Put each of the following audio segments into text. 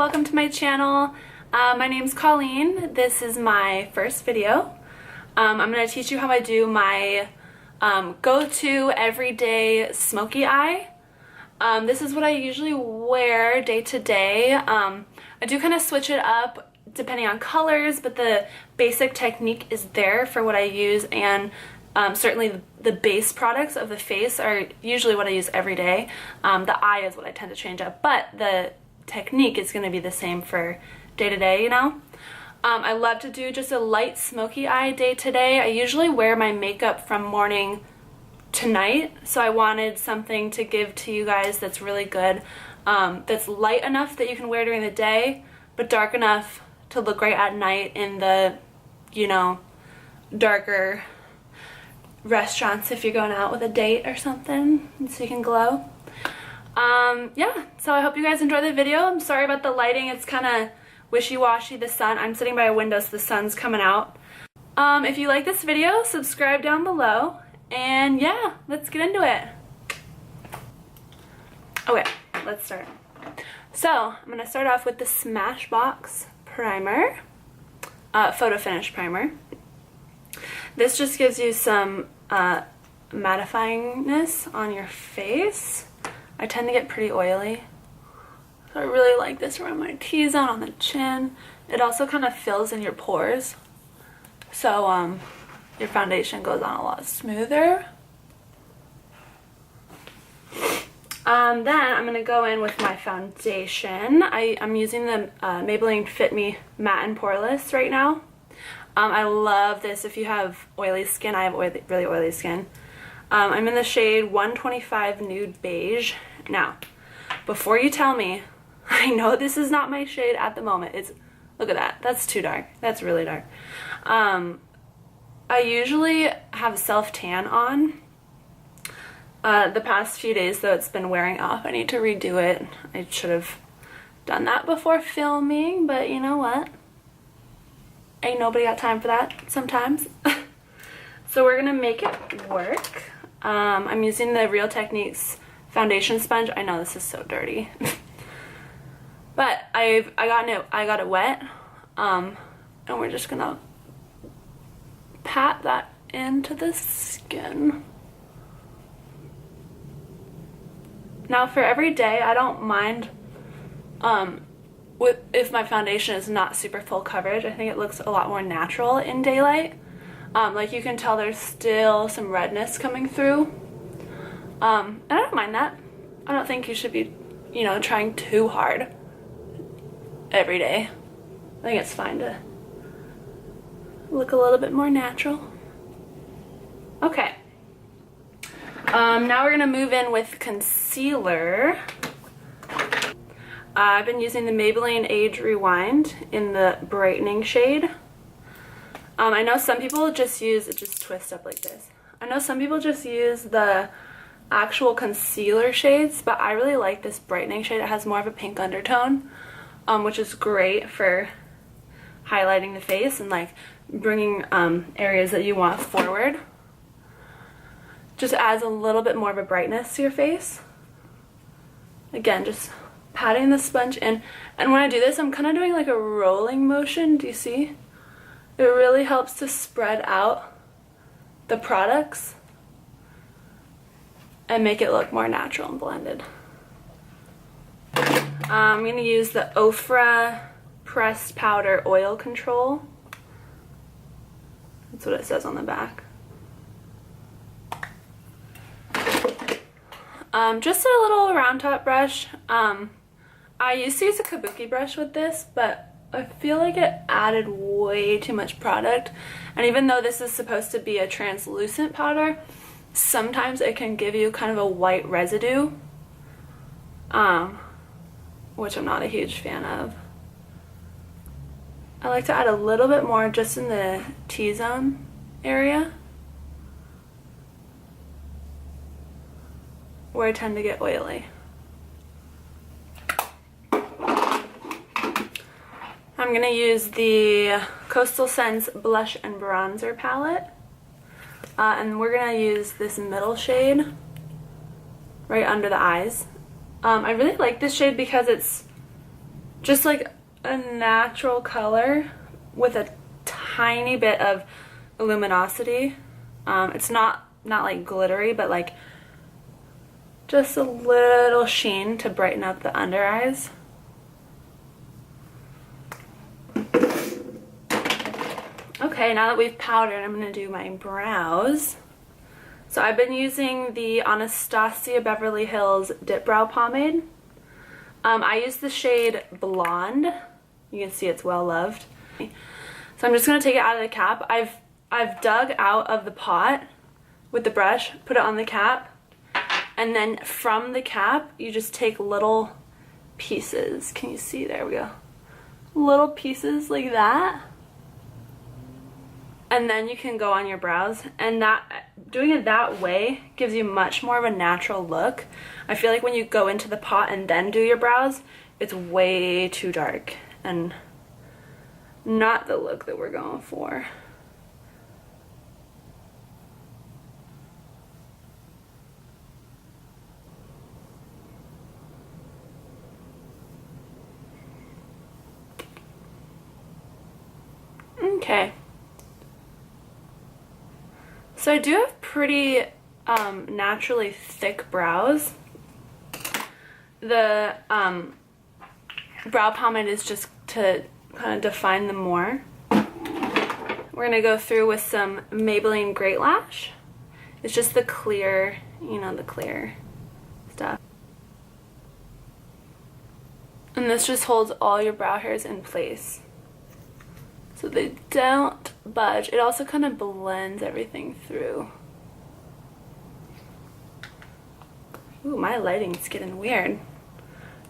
welcome to my channel. My name's Colleen. This is my first video. I'm going to teach you how I do my go-to everyday smoky eye. This is what I usually wear day to day. I do kind of switch it up depending on colors, but the basic technique is there for what I use, and certainly the base products of the face are usually what I use every day. The eye is what I tend to change up, but the technique is going to be the same for day to day, you know? I love to do just a light smoky eye day to day. I usually wear my makeup from morning to night, so I wanted something to give to you guys that's really good, that's light enough that you can wear during the day, but dark enough to look great at night in the, you know, darker restaurants if you're going out with a date or something, so you can glow. Yeah, so I hope you guys enjoy the video. I'm sorry about the lighting, it's kind of wishy-washy, the sun. I'm sitting by a window so the sun's coming out. If you like this video, subscribe down below, and yeah, let's get into it. Okay, let's start. So, I'm going to start off with the Smashbox primer, photo finish primer. This just gives you some mattifyingness on your face. I tend to get pretty oily, so I really like this around my T-zone, on the chin. It also kind of fills in your pores, so your foundation goes on a lot smoother. Then I'm going to go in with my foundation. I'm using the Maybelline Fit Me Matte and Poreless right now. I love this if you have oily skin. I have really oily skin. I'm in the shade 125 Nude Beige. Now, before you tell me, I know this is not my shade at the moment. Look at that. That's too dark. That's really dark. I usually have self-tan on. The past few days, though, it's been wearing off. I need to redo it. I should have done that before filming, but you know what? Ain't nobody got time for that sometimes. So we're gonna make it work. I'm using the Real Techniques foundation sponge. I know this is so dirty, but I got it wet, and we're just gonna pat that into the skin. Now for every day, I don't mind if my foundation is not super full coverage. I think it looks a lot more natural in daylight. Like you can tell there's still some redness coming through. And I don't mind that. I don't think you should be, you know, trying too hard every day. I think it's fine to look a little bit more natural. Okay. Now we're going to move in with concealer. I've been using the Maybelline Age Rewind in the brightening shade. I know some people just twist up like this. I know some people just use the actual concealer shades, but I really like this brightening shade. It has more of a pink undertone, which is great for highlighting the face and like bringing areas that you want forward. Just adds a little bit more of a brightness to your face. Again, just patting the sponge in. And when I do this, I'm kind of doing like a rolling motion. Do you see? It really helps to spread out the products and make it look more natural and blended. I'm going to use the OFRA Pressed Powder Oil Control. That's what it says on the back. Just a little round top brush. I used to use a kabuki brush with this, but I feel like it added way too much product. And even though this is supposed to be a translucent powder, sometimes it can give you kind of a white residue, which I'm not a huge fan of. I like to add a little bit more just in the T-zone area, where I tend to get oily. I'm going to use the Coastal Scents Blush and Bronzer palette, and we're going to use this middle shade right under the eyes. I really like this shade because it's just like a natural color with a tiny bit of luminosity. It's not like glittery, but like just a little sheen to brighten up the under eyes. Okay, now that we've powdered, I'm going to do my brows. So I've been using the Anastasia Beverly Hills Dipbrow Pomade. I use the shade Blonde. You can see it's well loved. So I'm just going to take it out of the cap. I've dug out of the pot with the brush, put it on the cap, and then from the cap you just take little pieces. Can you see? There we go. Little pieces like that. And then you can go on your brows, and doing it that way gives you much more of a natural look. I feel like when you go into the pot and then do your brows, it's way too dark and not the look that we're going for. Okay. So I do have pretty naturally thick brows. The brow pomade is just to kind of define them more. We're going to go through with some Maybelline Great Lash. It's just the clear, you know, the clear stuff. And this just holds all your brow hairs in place, so they don't budge. It also kind of blends everything through. Ooh, my lighting's getting weird.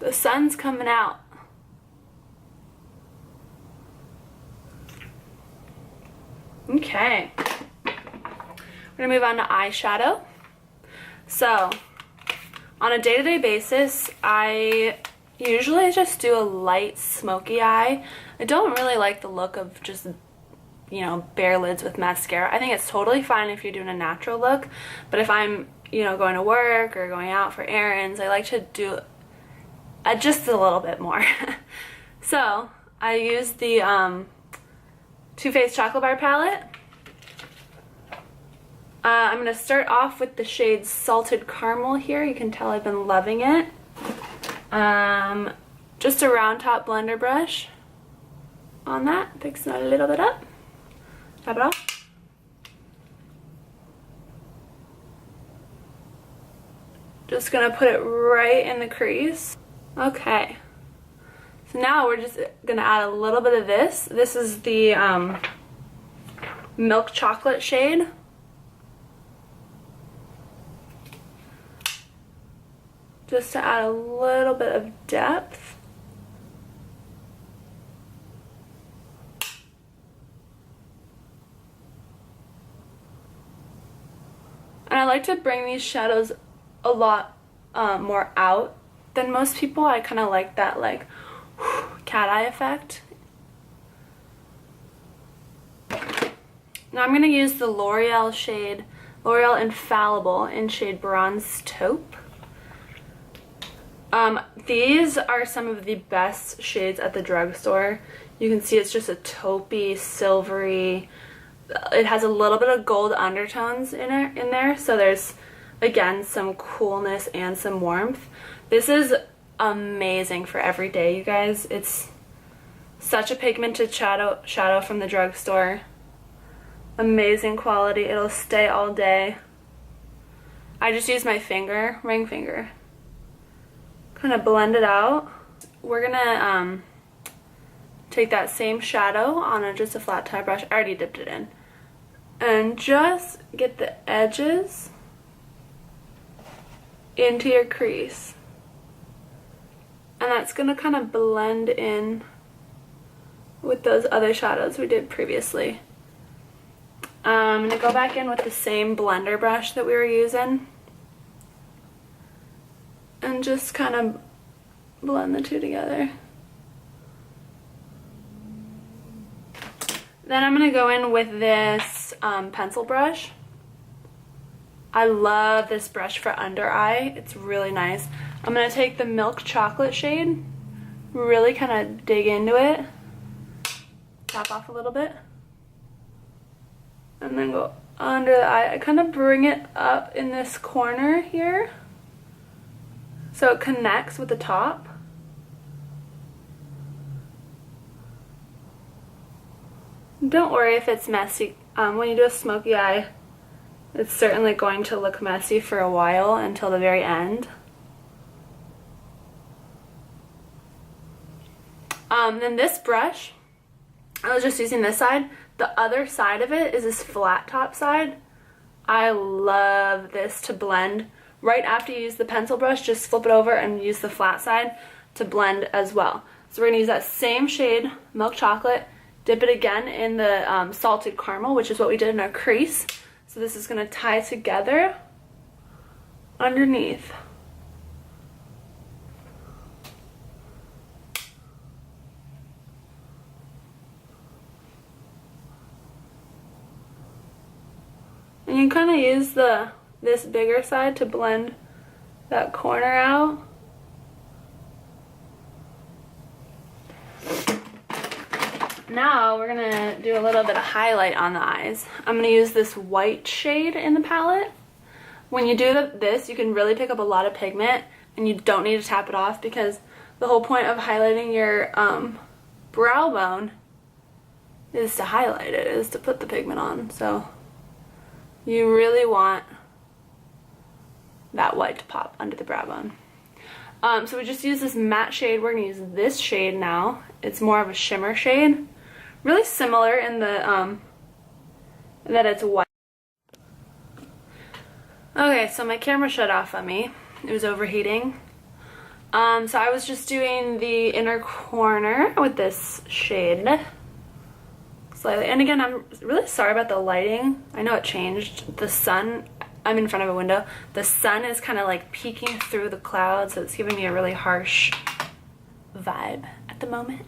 The sun's coming out. Okay. We're gonna move on to eyeshadow. So, on a day-to-day basis, I usually just do a light smoky eye. I don't really like the look of just, you know, bare lids with mascara. I think it's totally fine if you're doing a natural look, but if I'm, you know, going to work or going out for errands, I like to do just a little bit more. So I use the Too Faced Chocolate Bar palette. I'm going to start off with the shade Salted Caramel here. You can tell I've been loving it. Just a round top blender brush on that, fix it a little bit up, tap it off. Just gonna put it right in the crease. Okay, so now we're just gonna add a little bit of this. This is the milk chocolate shade. Just to add a little bit of depth. And I like to bring these shadows a lot more out than most people. I kind of like that like cat eye effect. Now I'm going to use the L'Oreal Infallible in shade Bronze Taupe. These are some of the best shades at the drugstore. You can see it's just a taupey, silvery. It has a little bit of gold undertones in there, so there's again some coolness and some warmth. This is amazing for every day, you guys. It's such a pigmented shadow from the drugstore. Amazing quality. It'll stay all day. I just use my finger, ring finger, kind of blend it out. We're gonna take that same shadow on just a flat tire brush. I already dipped it in, and just get the edges into your crease, and that's gonna kind of blend in with those other shadows we did previously. I'm gonna go back in with the same blender brush that we were using and just kind of blend the two together. Then I'm going to go in with this pencil brush. I love this brush for under eye. It's really nice. I'm going to take the milk chocolate shade, really kind of dig into it, tap off a little bit, and then go under the eye. I kind of bring it up in this corner here so it connects with the top. Don't worry if it's messy. When you do a smoky eye, it's certainly going to look messy for a while until the very end. Then this brush, I was just using this side. The other side of it is this flat top side. I love this to blend. Right after you use the pencil brush, just flip it over and use the flat side to blend as well. So we're going to use that same shade, Milk Chocolate, dip it again in the Salted Caramel, which is what we did in our crease. So this is going to tie together underneath. And you kind of use this bigger side to blend that corner out. Now we're gonna do a little bit of highlight on the eyes. I'm gonna use this white shade in the palette. When you do this, you can really pick up a lot of pigment and you don't need to tap it off, because the whole point of highlighting your brow bone is to highlight it, is to put the pigment on. So you really want that white to pop under the brow bone. So we just use this matte shade. We're gonna use this shade now. It's more of a shimmer shade. Really similar in the, that it's white. Okay, so my camera shut off on me. It was overheating. So I was just doing the inner corner with this shade. Slightly. And again, I'm really sorry about the lighting. I know it changed. The sun, I'm in front of a window. The sun is kind of like peeking through the clouds, so it's giving me a really harsh vibe at the moment.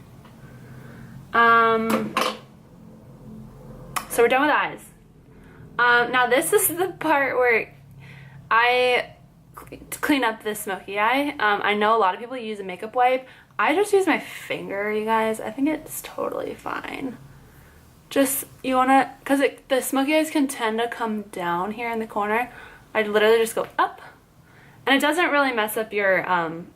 So we're done with eyes. Now this is the part where I clean up the smoky eye. I know a lot of people use a makeup wipe. I just use my finger, you guys. I think it's totally fine. Just, you wanna, cause the smoky eyes can tend to come down here in the corner. I literally just go up, and it doesn't really mess up your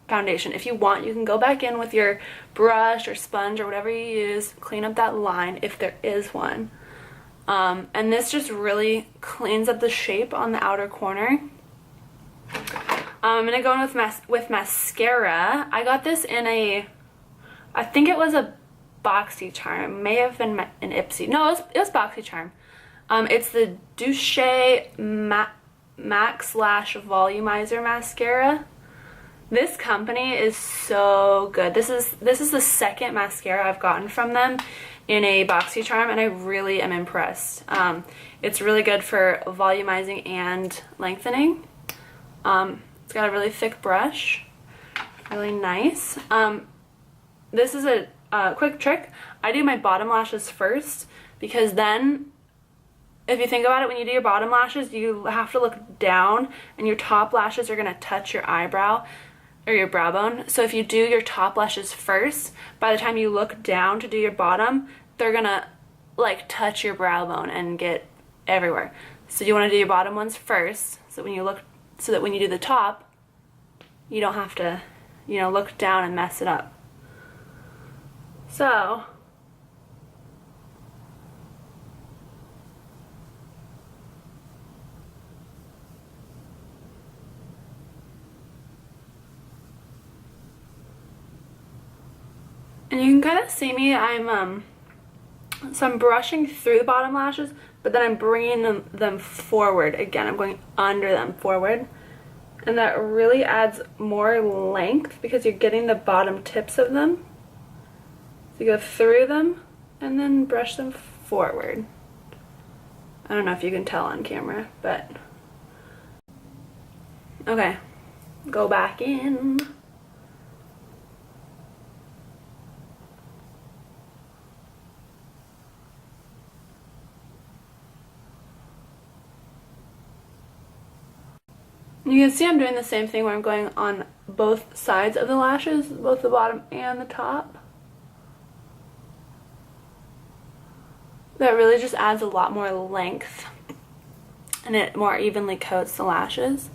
foundation. If you want, you can go back in with your brush or sponge or whatever you use, clean up that line if there is one. And this just really cleans up the shape on the outer corner. I'm gonna go in with mascara. I got this in I think it was a BoxyCharm. May have been an Ipsy. No, it was BoxyCharm. It's the Doucce Maxlash Volumizer mascara. This company is so good. This is the second mascara I've gotten from them in a BoxyCharm, and I really am impressed. It's really good for volumizing and lengthening. It's got a really thick brush, really nice. This is a quick trick. I do my bottom lashes first, because then, if you think about it, when you do your bottom lashes, you have to look down, and your top lashes are going to touch your eyebrow or your brow bone. So if you do your top lashes first, by the time you look down to do your bottom, they're going to like touch your brow bone and get everywhere. So you want to do your bottom ones first, so when you do the top, you don't have to, look down and mess it up. So and you can kind of see me, I'm brushing through the bottom lashes, but then I'm bringing them forward again. I'm going under them forward, and that really adds more length because you're getting the bottom tips of them. So you go through them and then brush them forward. I don't know if you can tell on camera, but okay, go back in. You can see I'm doing the same thing where I'm going on both sides of the lashes, both the bottom and the top. That really just adds a lot more length and it more evenly coats the lashes.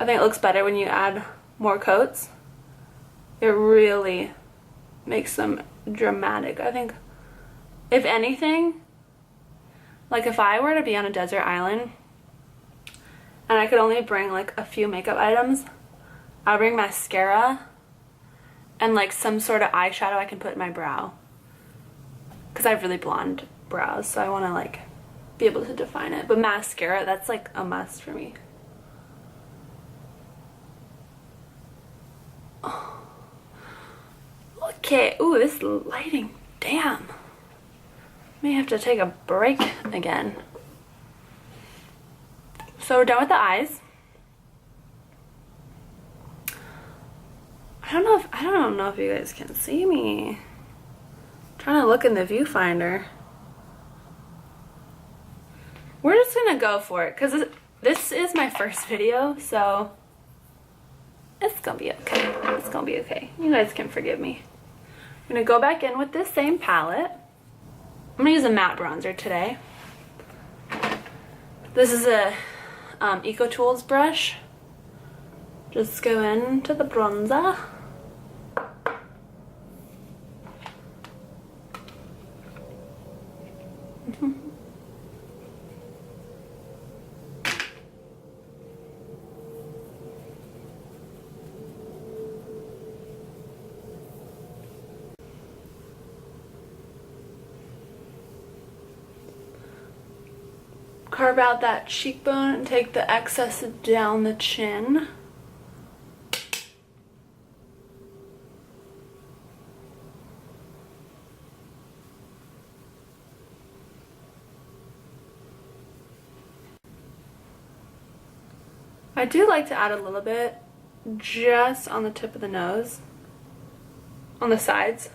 I think it looks better when you add more coats. It really makes them dramatic. I think, if anything, like if I were to be on a desert island and I could only bring like a few makeup items, I'll bring mascara and like some sort of eyeshadow I can put in my brow. Because I have really blonde brows, so I want to like be able to define it. But mascara, that's like a must for me. Okay, ooh, this lighting, damn. May have to take a break again. So we're done with the eyes. I don't know if you guys can see me. I'm trying to look in the viewfinder. We're just gonna go for it because this is my first video, so it's gonna be okay. It's gonna be okay. You guys can forgive me. I'm gonna go back in with this same palette. I'm gonna use a matte bronzer today. This is a Eco Tools brush. Just go into the bronzer. Carve out that cheekbone and take the excess down the chin. I do like to add a little bit just on the tip of the nose, on the sides.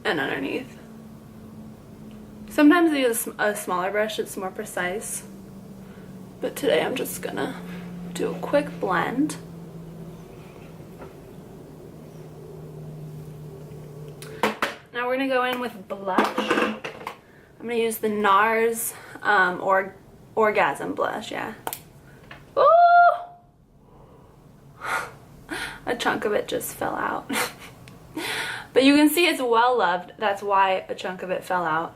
And underneath. Sometimes I use a smaller brush, it's more precise. But today I'm just gonna do a quick blend. Now we're gonna go in with blush. I'm gonna use the NARS Orgasm blush, yeah. Ooh! A chunk of it just fell out. But you can see it's well loved. That's why a chunk of it fell out.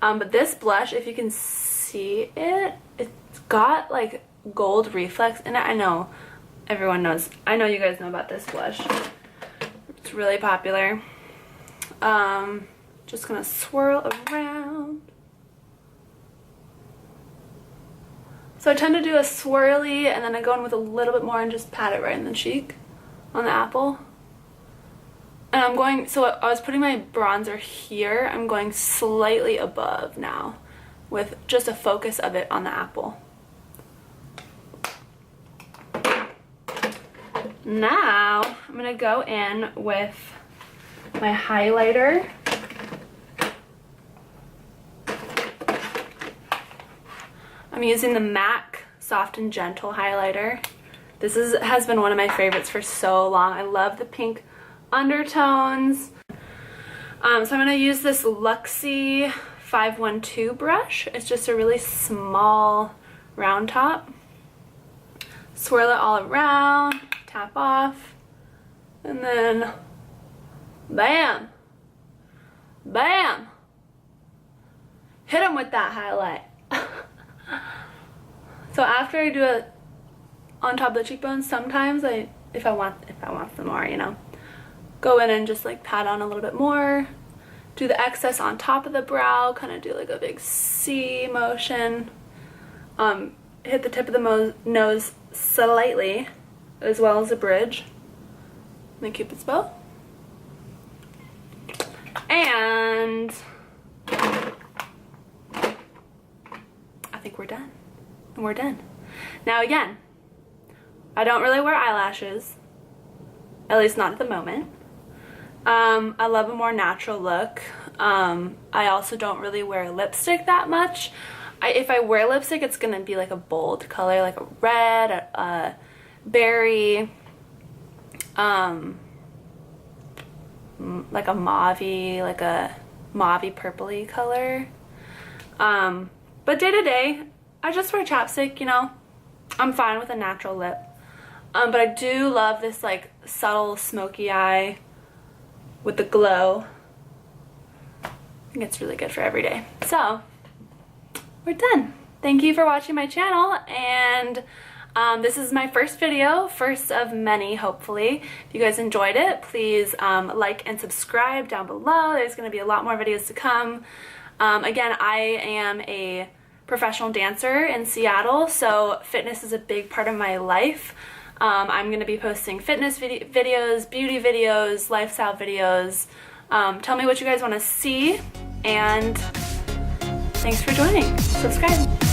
But this blush, if you can see it, it's got like gold reflex in it. I know everyone knows. I know you guys know about this blush. It's really popular. Just gonna swirl around. So I tend to do a swirly and then I go in with a little bit more and just pat it right in the cheek on the apple. And I'm going, so I was putting my bronzer here, I'm going slightly above now with just a focus of it on the apple. Now I'm going to go in with my highlighter. I'm using the MAC Soft and Gentle highlighter. This has been one of my favorites for so long. I love the pink undertones. So I'm going to use this Luxie 512 brush. It's just a really small round top. Swirl it all around, tap off, and then bam, bam, hit them with that highlight. So after I do it on top of the cheekbones, sometimes if I want some more, you know, go in and just like pat on a little bit more, do the excess on top of the brow, kind of do like a big C motion, hit the tip of the nose slightly, as well as the bridge, and the Cupid's bow, and I think we're done. And we're done. Now again, I don't really wear eyelashes, at least not at the moment. I love a more natural look. I also don't really wear lipstick that much. If I wear lipstick, it's gonna be like a bold color, like a red, a berry, like a mauvey purpley color. But day to day, I just wear chapstick, you know. I'm fine with a natural lip. But I do love this like subtle smoky eye with the glow. I think it's really good for every day. So we're done. Thank you for watching my channel, and this is my first video, first of many hopefully. If you guys enjoyed it, please like and subscribe down below. There's going to be a lot more videos to come. Again, I am a professional dancer in Seattle, so fitness is a big part of my life. I'm going to be posting fitness videos, beauty videos, lifestyle videos. Tell me what you guys want to see, and thanks for joining. Subscribe.